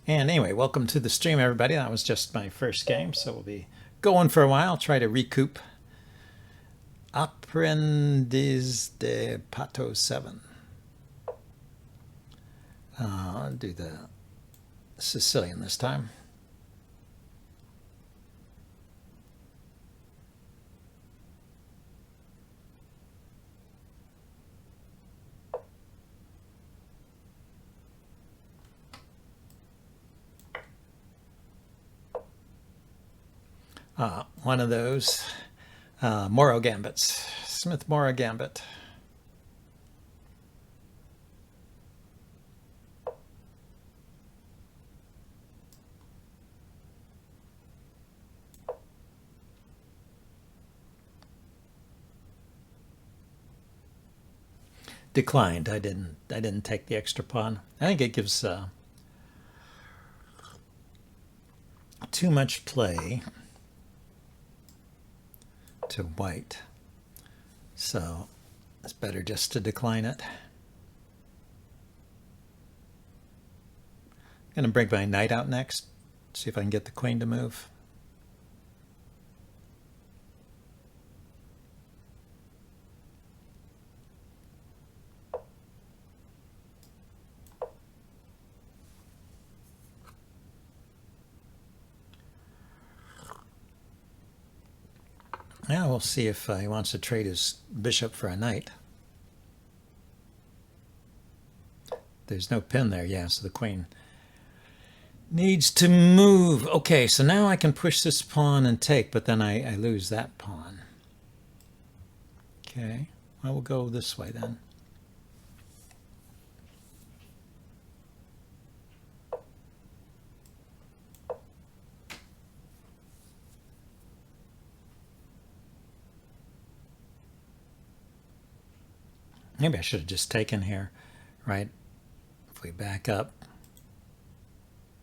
And anyway, welcome to the stream, everybody. That was just my first game, so we'll be going for a while. Try to recoup Aprendiz de Pato 7. I'll do the Sicilian this time. One of those Moro Gambits, Smith Moro Gambit. Declined. I didn't take the extra pawn. I think it gives too much play to white, so it's better just to decline it. I'm going to bring my knight out next, see if I can get the queen to move. Now we'll see if he wants to trade his bishop for a knight. There's no pin there, yeah, so the queen needs to move. Okay, so now I can push this pawn and take, but then I lose that pawn. Okay, well, we'll go this way then. Maybe I should have just taken here, right? If we back up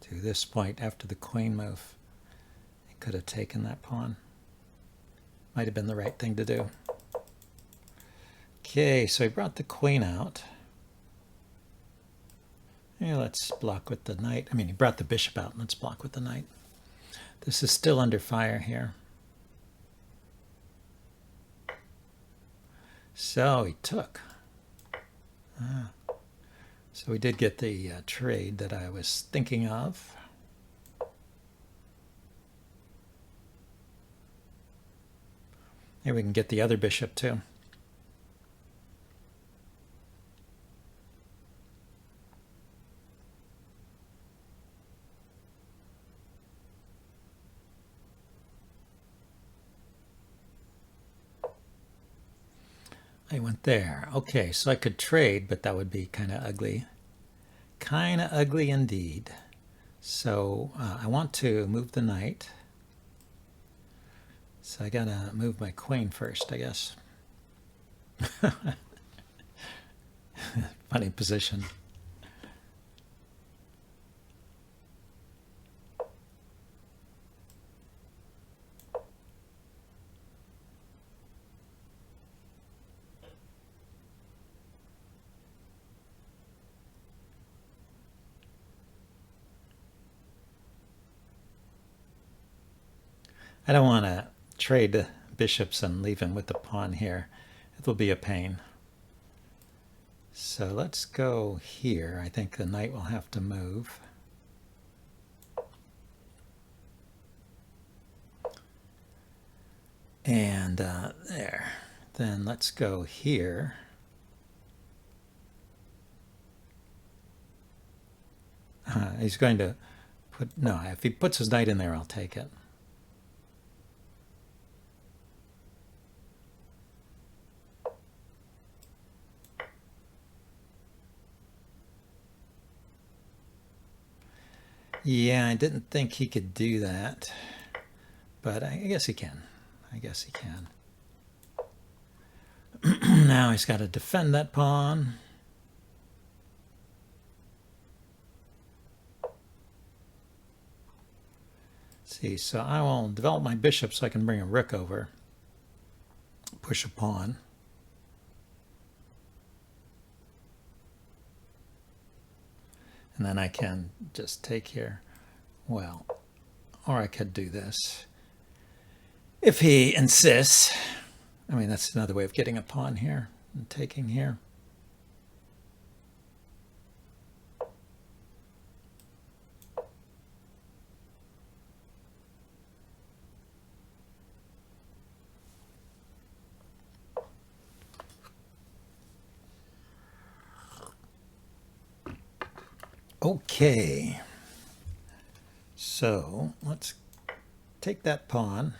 to this point after the queen move, I could have taken that pawn. Might have been the right thing to do. Okay, so he brought the queen out. Yeah, let's block with the knight. I mean, he brought the bishop out. Let's block with the knight. This is still under fire here. So he took. So we did get the trade that I was thinking of. Maybe we can get the other bishop too. I went there. Okay, so I could trade, but that would be kind of ugly. Kind of ugly indeed. So I want to move the knight. So I gotta move my queen first, I guess. Funny position. I don't want to trade the bishops and leave him with the pawn here. It will be a pain. So let's go here. I think the knight will have to move. And there. Then let's go here. He's going to put, no, if he puts his knight in there, I'll take it. Yeah, I didn't think he could do that, but I guess he can. I guess he can. Now he's got to defend that pawn. Let's see, so I will develop my bishop so I can bring a rook over, push a pawn. And then I can just take here. Well, or I could do this. If he insists, I mean, that's another way of getting a pawn here and taking here. Okay, so let's take that pawn.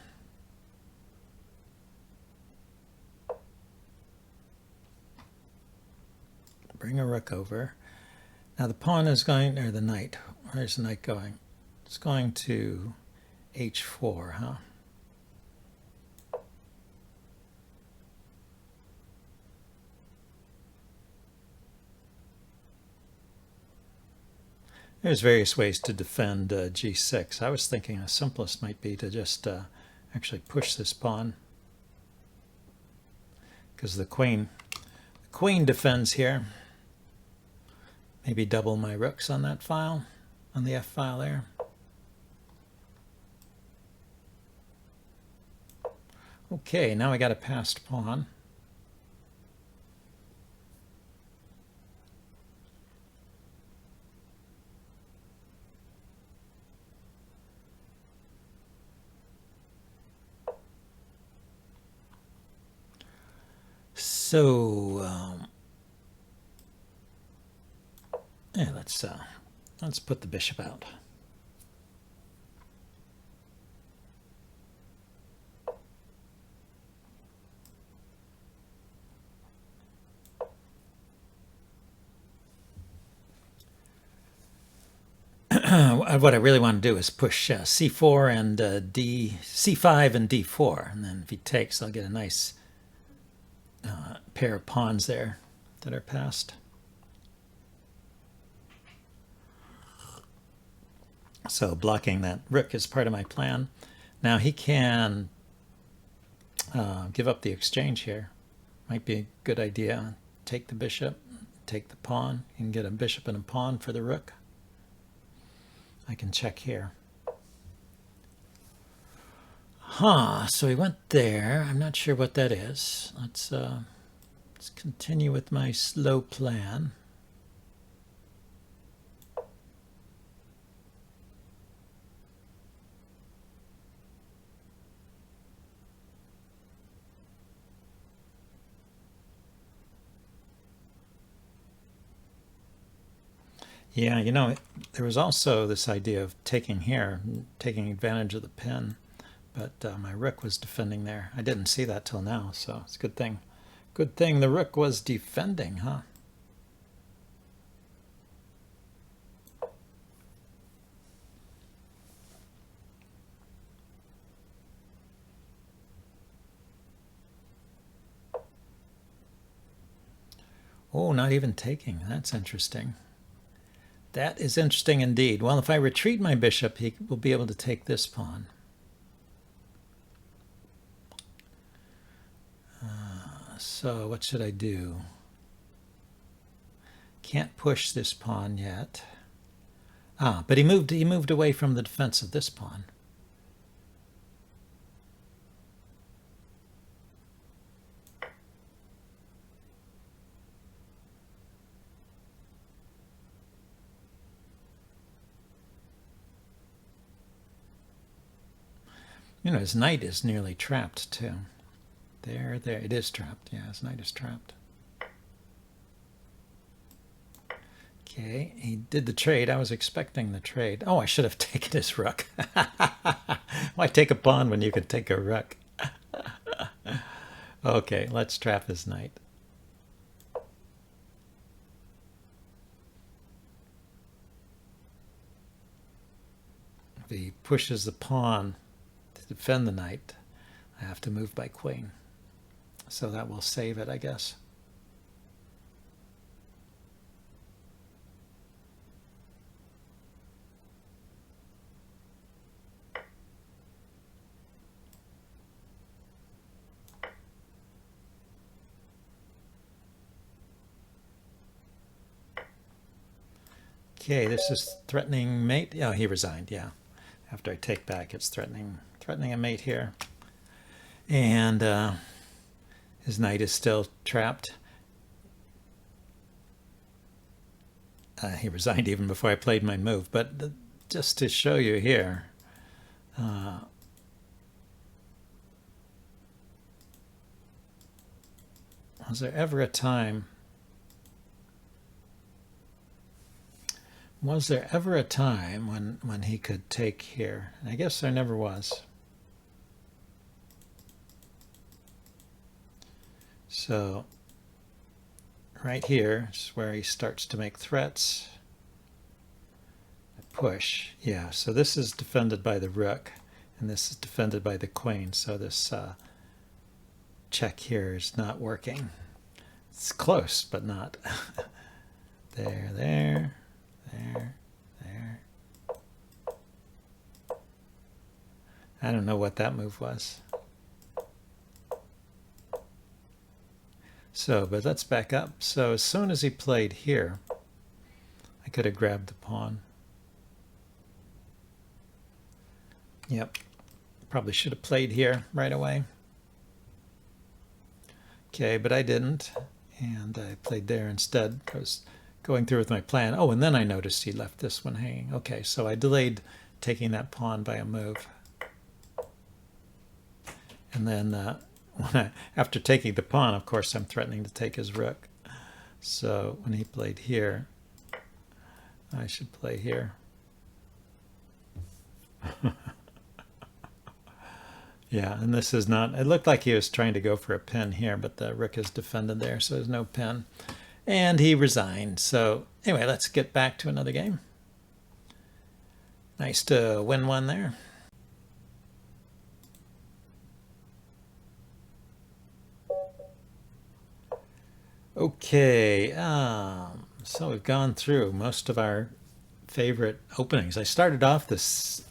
Bring a rook over. Now the pawn is going, or the knight, where's the knight going? It's going to h4, huh? There's various ways to defend g6. I was thinking the simplest might be to just actually push this pawn, because the queen defends here. Maybe double my rooks on that file, on the F file there. Okay, now I got a passed pawn. So yeah, let's put the bishop out. What I really want to do is push c4 and c5 and d4, and then if he takes, I'll get a nice pair of pawns there that are passed. So blocking that rook is part of my plan. Now he can give up the exchange here. Might be a good idea. Take the bishop, take the pawn. You can get a bishop and a pawn for the rook. I can check here. So he went there. I'm not sure what that is. Let's continue with my slow plan. Yeah, you know, there was also this idea of taking here, taking advantage of the pin, but my rook was defending there. I didn't see that till now, so it's a good thing. Good thing the rook was defending, huh? Oh, not even taking. That's interesting. That is interesting indeed. Well, if I retreat my bishop, he will be able to take this pawn. So what should I do? Can't push this pawn yet. But he moved away from the defense of this pawn. You know, his knight is nearly trapped too. There, it is trapped. Yeah, his knight is trapped. Okay, he did the trade. I was expecting the trade. Oh, I should have taken his rook. Why take a pawn when you could take a rook? Okay, let's trap his knight. If he pushes the pawn to defend the knight, I have to move by queen. So that will save it, I guess. Okay, this is threatening mate. Oh, he resigned, yeah. After I take back, it's threatening a mate here. And his knight is still trapped. He resigned even before I played my move. But just to show you here, was there ever a time when he could take here? I guess there never was. So right here is where he starts to make threats. Push, yeah. So this is defended by the rook, and this is defended by the queen. So this check here is not working. It's close, but not. There, there, there, there. I don't know what that move was. So, but let's back up. So as soon as he played here, I could have grabbed the pawn. Yep, probably should have played here right away. Okay, but I didn't, and I played there instead. I was going through with my plan. Oh, and then I noticed he left this one hanging. Okay, so I delayed taking that pawn by a move. And then after taking the pawn, of course, I'm threatening to take his rook. So when he played here, I should play here. Yeah, and this is not, it looked like he was trying to go for a pin here, but the rook is defended there, so there's no pin. And he resigned. So anyway, let's get back to another game. Nice to win one there. Okay, so we've gone through most of our favorite openings. I started off this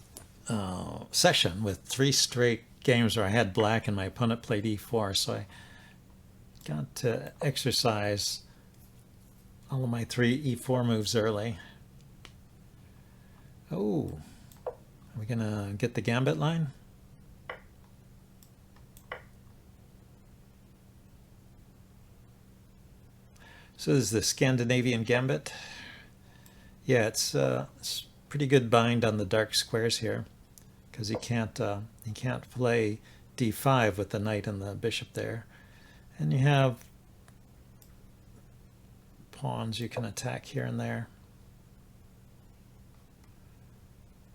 session with 3 straight games where I had black and my opponent played e4, so I got to exercise all of my 3 e4 moves early. Oh, are we gonna get the gambit line? So this is the Scandinavian gambit. Yeah, it's pretty good bind on the dark squares here, because he can't play d5 with the knight and the bishop there, and you have pawns you can attack here and there.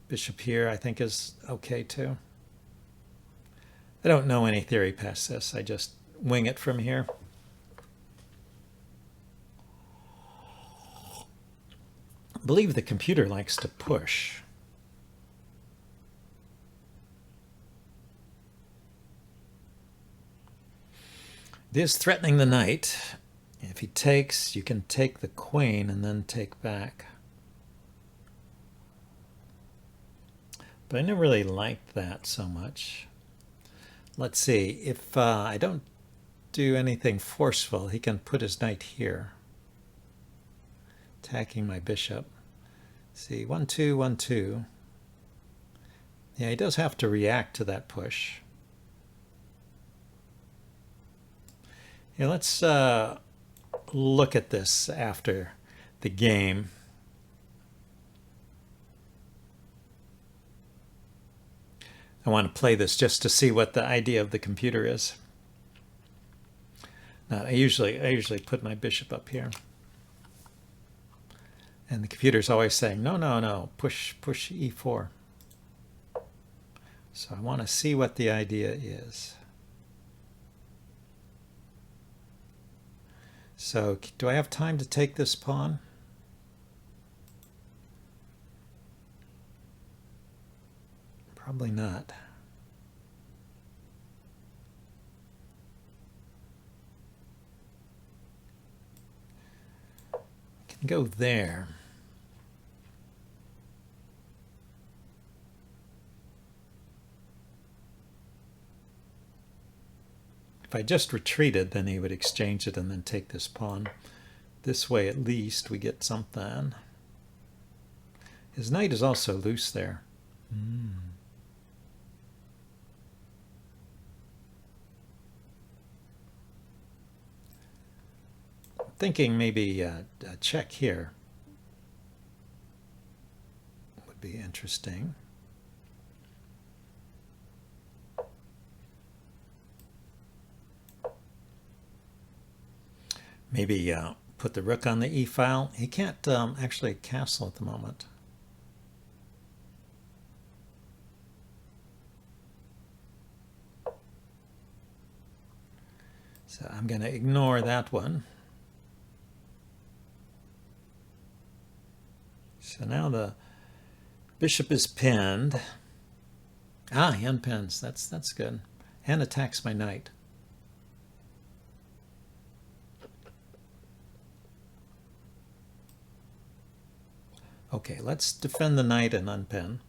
Bishop here I think is okay too. I don't know any theory past this. I just wing it from here. I believe the computer likes to push. It is threatening the knight. If he takes, you can take the queen and then take back. But I never really liked that so much. Let's see, if I don't do anything forceful, he can put his knight here, attacking my bishop. See, 1-2, 1-2. Yeah, he does have to react to that push. Yeah, let's look at this after the game. I want to play this just to see what the idea of the computer is. Now, I usually put my bishop up here. And the computer's always saying, no, no, no, push e4. So I want to see what the idea is. So do I have time to take this pawn? Probably not. I can go there. If I just retreated, then he would exchange it and then take this pawn. This way, at least, we get something. His knight is also loose there. Thinking maybe a check here would be interesting. Maybe put the rook on the e file. He can't actually castle at the moment. So I'm going to ignore that one. So now the bishop is pinned. Ah, he unpins. That's good. And attacks my knight. Okay, let's defend the knight and unpin.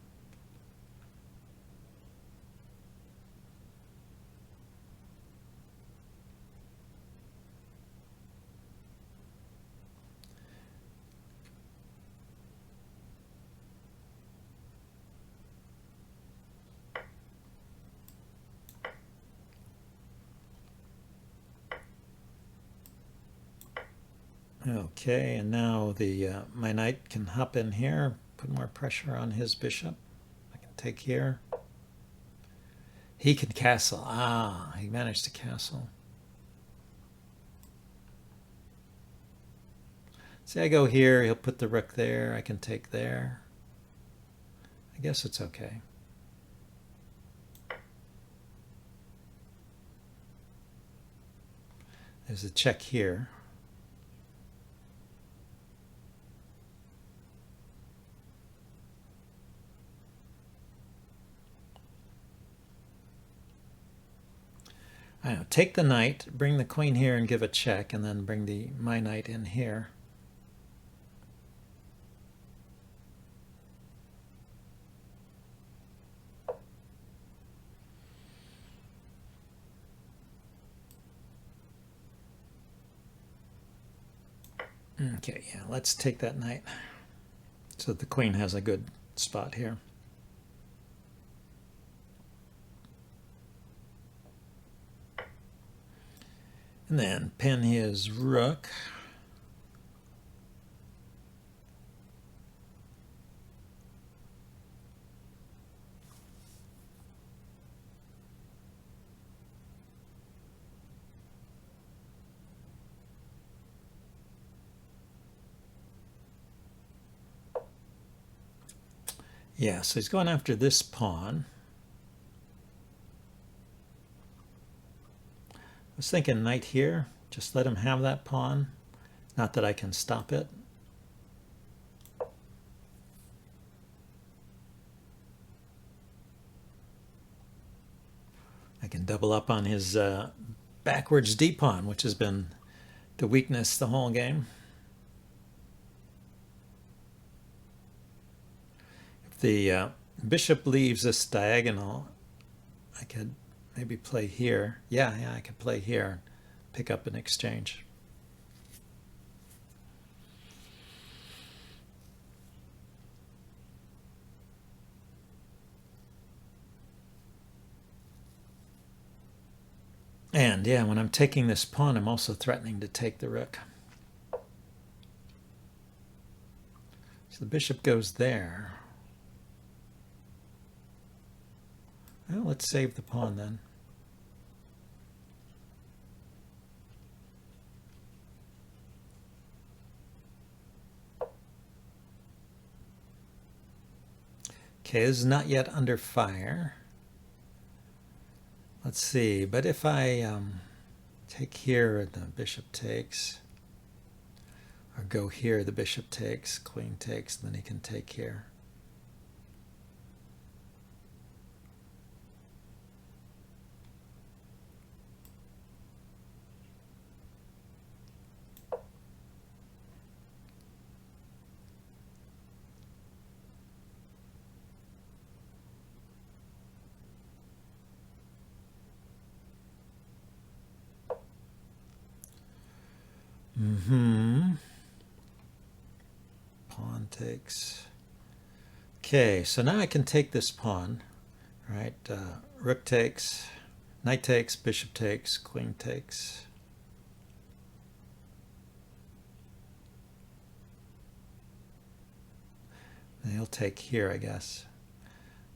Okay, and now the my knight can hop in here, put more pressure on his bishop. I can take here. He can castle. Ah, he managed to castle. See, I go here, he'll put the rook there, I can take there. I guess it's okay. There's a check here. I know, take the knight, bring the queen here and give a check, and then bring my knight in here. Okay, yeah, let's take that knight so that the queen has a good spot here. And then pin his rook. Yeah, so he's going after this pawn. I was thinking knight here. Just let him have that pawn. Not that I can stop it. I can double up on his backwards d-pawn, which has been the weakness the whole game. If the bishop leaves this diagonal, I could maybe play here. Yeah, I could play here, pick up an exchange. And yeah, when I'm taking this pawn, I'm also threatening to take the rook. So the bishop goes there. Well, let's save the pawn then. Okay, this is not yet under fire. Let's see, but if I take here, the bishop takes, or go here, the bishop takes, queen takes, then he can take here. Pawn takes. Okay, so now I can take this pawn, right? Rook takes, knight takes, bishop takes, queen takes. And he'll take here, I guess.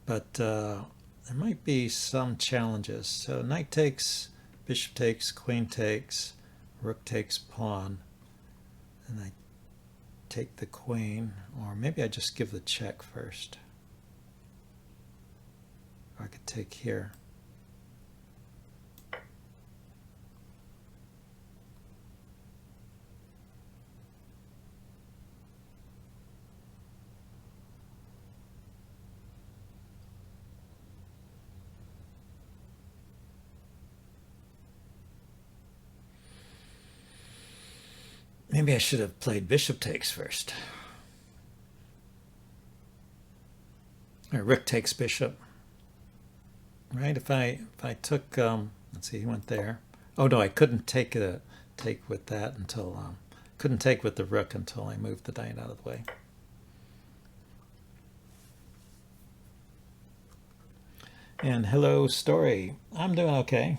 But there might be some challenges. So knight takes, bishop takes, queen takes, rook takes pawn, and I take the queen, or maybe I just give the check first. Or I could take here. Maybe I should have played bishop takes first. Or rook takes bishop. Right? If I took let's see, he went there. Oh no, I couldn't take with that until couldn't take with the rook until I moved the knight out of the way. And hello, Story. I'm doing okay.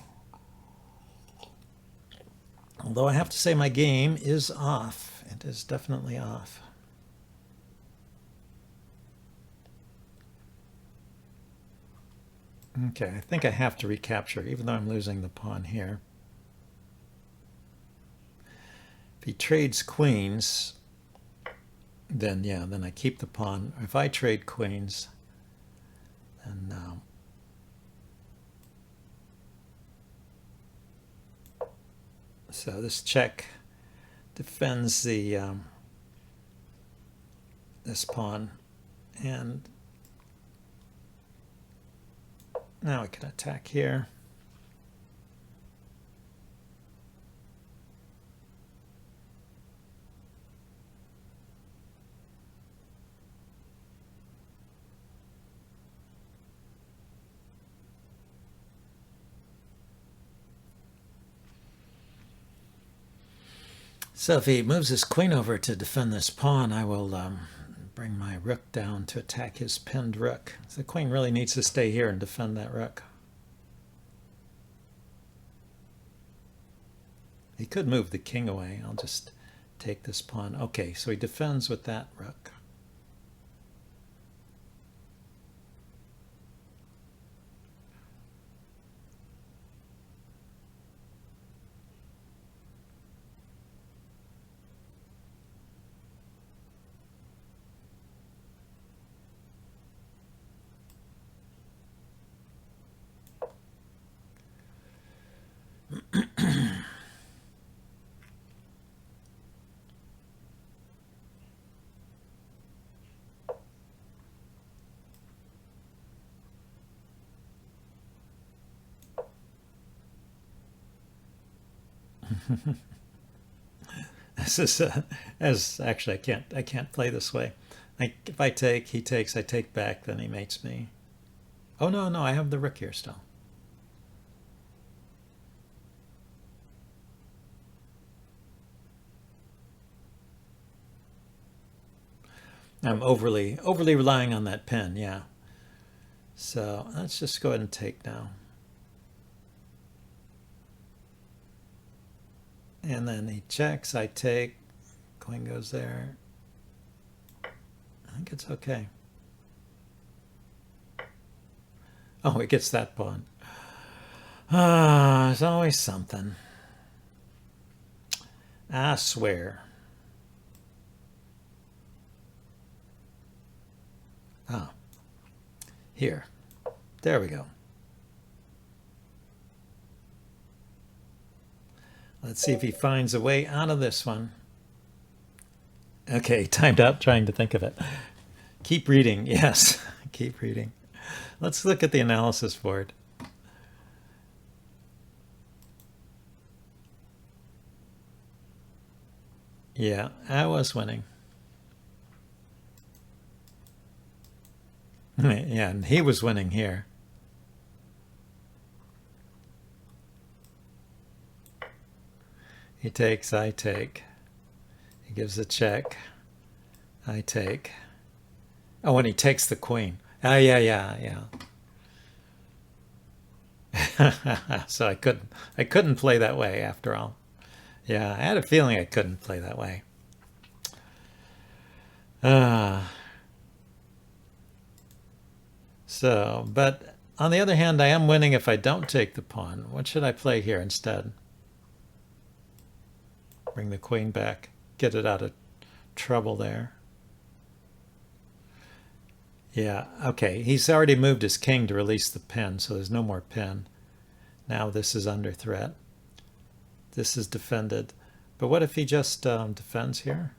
Although I have to say my game is off. It is definitely off. Okay, I think I have to recapture, even though I'm losing the pawn here. If he trades queens, then yeah, then I keep the pawn. If I trade queens, then so this check defends the this pawn, and now I can attack here. So if he moves his queen over to defend this pawn, I will bring my rook down to attack his pinned rook. So the queen really needs to stay here and defend that rook. He could move the king away. I'll just take this pawn. Okay, so he defends with that rook. This is as actually I can't play this way. If I take, he takes, I take back, then he mates me. Oh no, I have the rook here still. I'm overly relying on that pin, yeah. So let's just go ahead and take now. And then he checks, I take, queen goes there. I think it's okay. Oh, he gets that pawn. Ah, there's always something. I swear. Ah, here. There we go. Let's see if he finds a way out of this one. Okay, timed out trying to think of it. Keep reading. Yes, keep reading. Let's look at the analysis board. Yeah, I was winning. Yeah, and he was winning here. He takes, I take. He gives a check. I take. Oh, when he takes the queen. Oh, yeah, yeah, yeah. So I couldn't play that way after all. Yeah, I had a feeling I couldn't play that way. Uh, but on the other hand, I am winning if I don't take the pawn. What should I play here instead? Bring the queen back, get it out of trouble there. Yeah, okay. He's already moved his king to release the pin, so there's no more pin. Now this is under threat. This is defended. But what if he just defends here?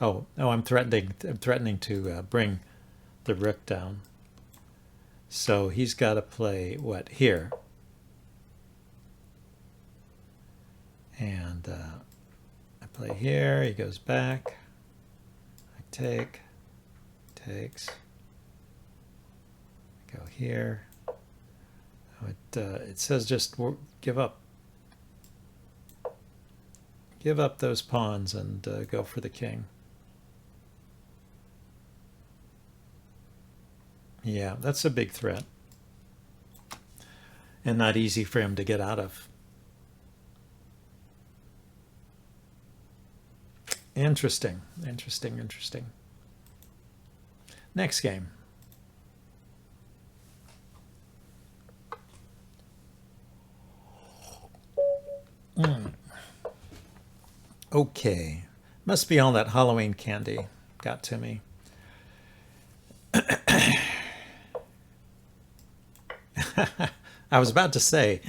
Oh, I'm threatening to bring the rook down. So he's got to play what here? And I play here. He goes back. I take. Takes. I go here. Oh, it says just give up. Give up those pawns and go for the king. Yeah, that's a big threat. And not easy for him to get out of. Interesting, interesting, interesting. Next game. Okay. Must be all that Halloween candy got to me. I was about to say,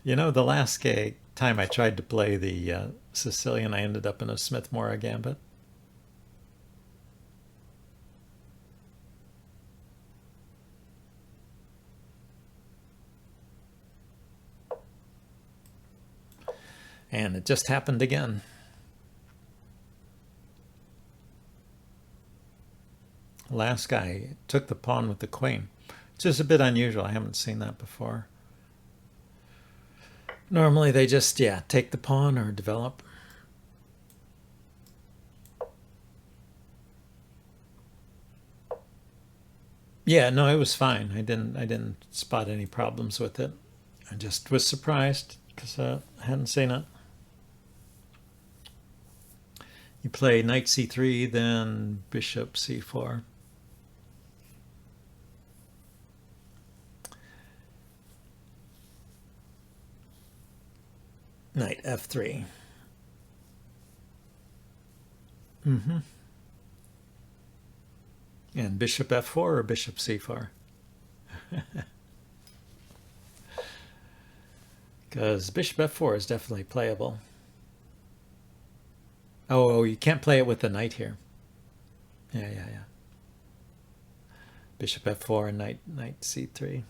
the last time I tried to play the Sicilian, I ended up in a Smith-Morra gambit. And it just happened again. Last guy took the pawn with the queen. It's just a bit unusual. I haven't seen that before. Normally they just, take the pawn or develop. Yeah, no, it was fine. I didn't spot any problems with it. I just was surprised because I hadn't seen it. You play knight c3, then bishop c4. Knight f3. And bishop f4 or bishop c4? Because bishop f4 is definitely playable. Oh, you can't play it with the knight here. Yeah. Bishop f4 and knight c3.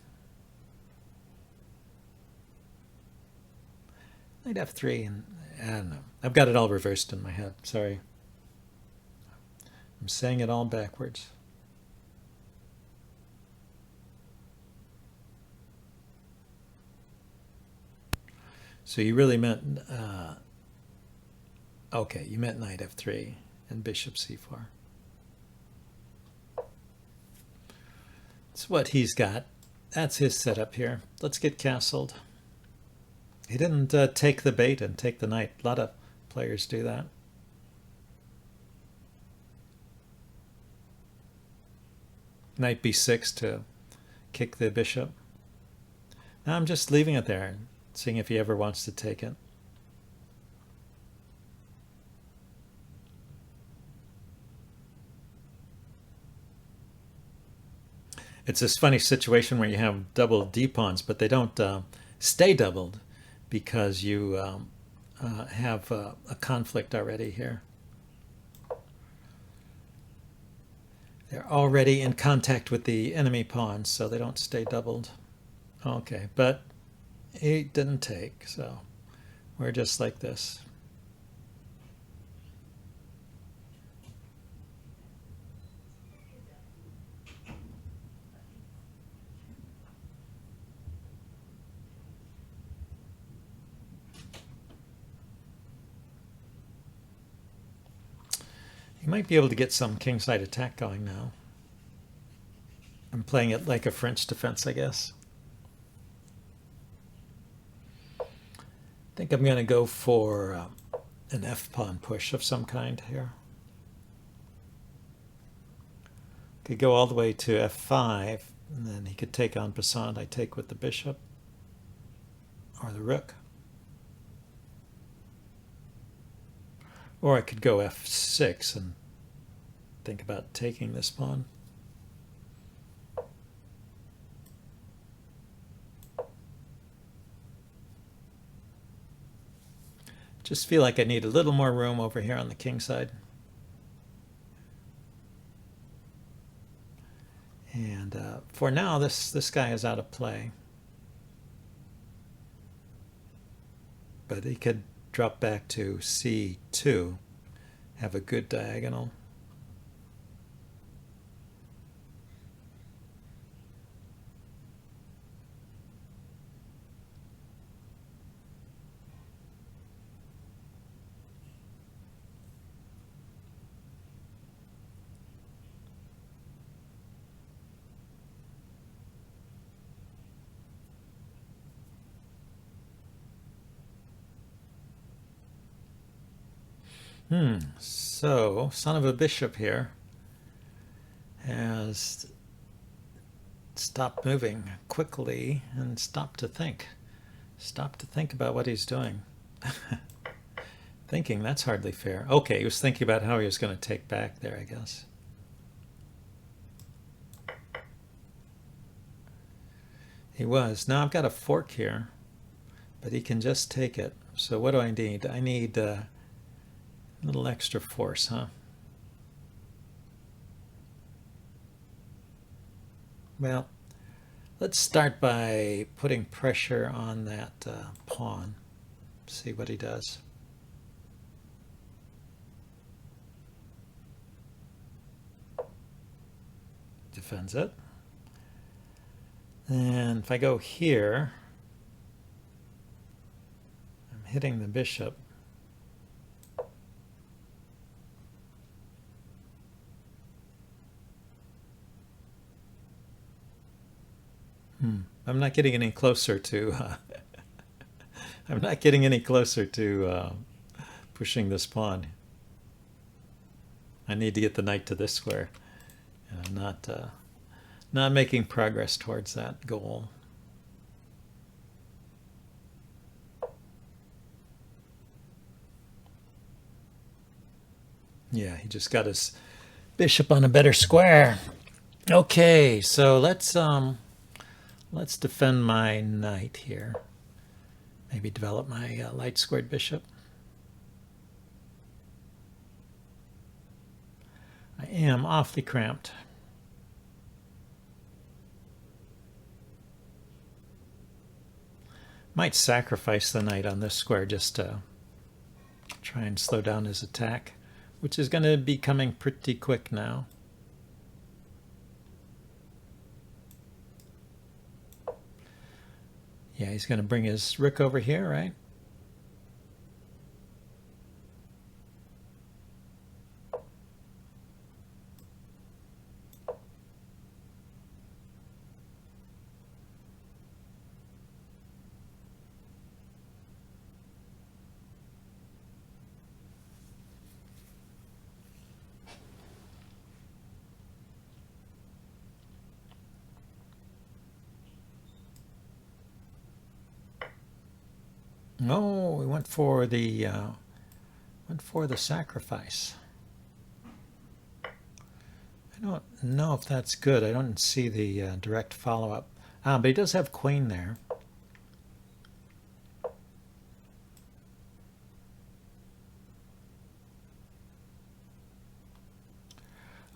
Knight f3, and I don't know. I've got it all reversed in my head. Sorry. I'm saying it all backwards. So you really meant, okay, you meant knight f3 and bishop c4. That's what he's got. That's his setup here. Let's get castled. He didn't take the bait and take the knight. A lot of players do that. Knight b6 to kick the bishop. Now I'm just leaving it there, seeing if he ever wants to take it. It's this funny situation where you have double d-pawns, but they don't stay doubled because you have a conflict already here. They're already in contact with the enemy pawns, so they don't stay doubled. Okay, but he didn't take, so we're just like this. You might be able to get some kingside attack going now. I'm playing it like a French defense, I guess. I think I'm going to go for an f-pawn push of some kind here. Could go all the way to f5, and then he could take en passant. I take with the bishop or the rook. Or I could go f6 and think about taking this pawn. Just feel like I need a little more room over here on the king side. And for now, this guy is out of play. But he could drop back to c2, have a good diagonal. So, son of a bishop here has stopped moving quickly and stopped to think. Stopped to think about what he's doing. Thinking, that's hardly fair. Okay, he was thinking about how he was going to take back there, I guess. He was. Now I've got a fork here, but he can just take it. So what do I need? I need a little extra force, huh? Well, let's start by putting pressure on that pawn. See what he does. Defends it. And if I go here, I'm hitting the bishop. I'm not getting any closer to I'm not getting any closer to pushing this pawn. I need to get the knight to this square. Not making progress towards that goal. Yeah, he just got his bishop on a better square. Okay, so let's defend my knight here. Maybe develop my light squared bishop. I am awfully cramped. Might sacrifice the knight on this square just to try and slow down his attack, which is going to be coming pretty quick now. Yeah, he's going to bring his rook over here, right? No, we went for the sacrifice. I don't know if that's good. I don't see the direct follow-up. But he does have queen there.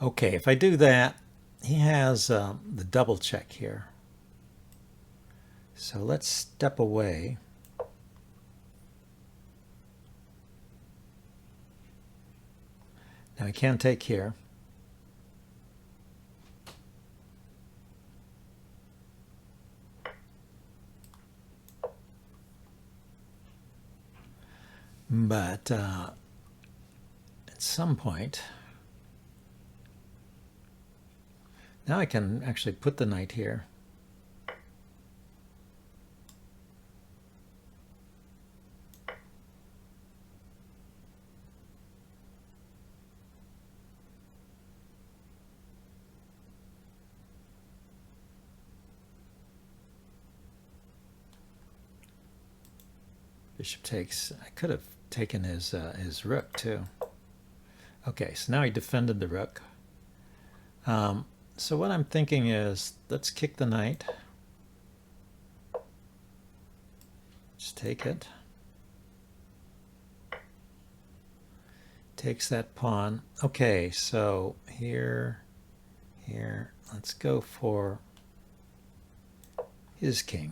Okay, if I do that, he has the double check here. So let's step away. Now I can take here. But at some point, Now I can actually put the knight here. Bishop takes. I could have taken his rook too. Okay, so now he defended the rook. So what I'm thinking is, let's kick the knight. Just take it. Takes that pawn. Okay, so here, let's go for his king.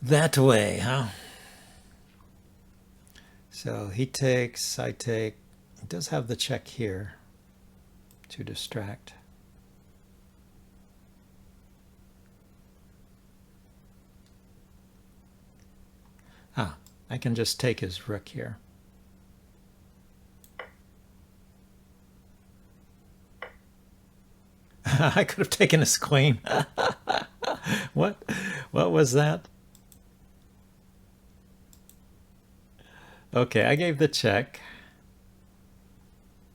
That way, huh? So he takes, I take. He does have the check here to distract. Ah, I can just take his rook here. I could have taken his queen. What was that? Okay, I gave the check.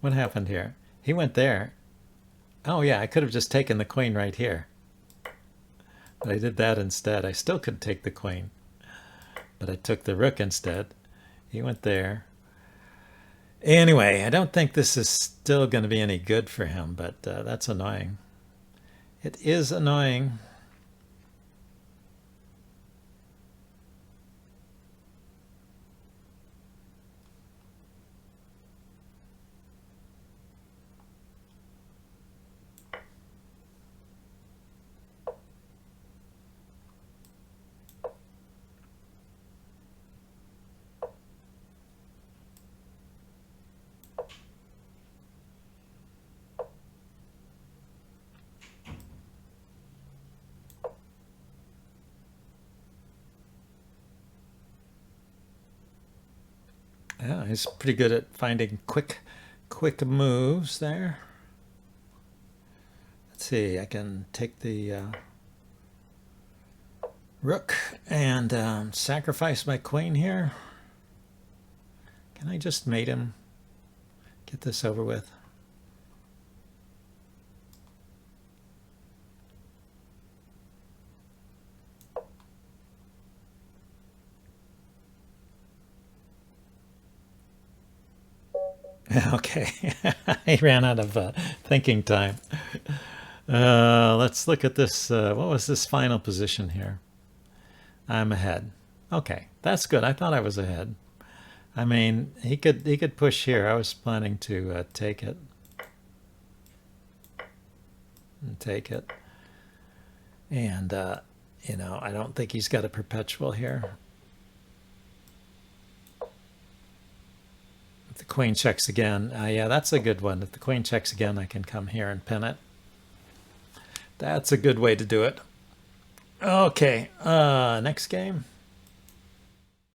What happened here? He went there. Oh yeah, I could have just taken the queen right here. But I did that instead. I still could take the queen. But I took the rook instead. He went there. Anyway, I don't think this is still going to be any good for him, but that's annoying. It is annoying. Yeah, he's pretty good at finding quick moves there. Let's see, I can take the rook and sacrifice my queen here. Can I just mate him? Get this over with. Okay, he ran out of thinking time. Let's look at this. What was this final position here? I'm ahead. Okay, that's good. I thought I was ahead. I mean, he could push here. I was planning to take it. And take it. And, you know, I don't think he's got a perpetual here. If the queen checks again, yeah, that's a good one. If the queen checks again, I can come here and pin it. That's a good way to do it. Okay, next game.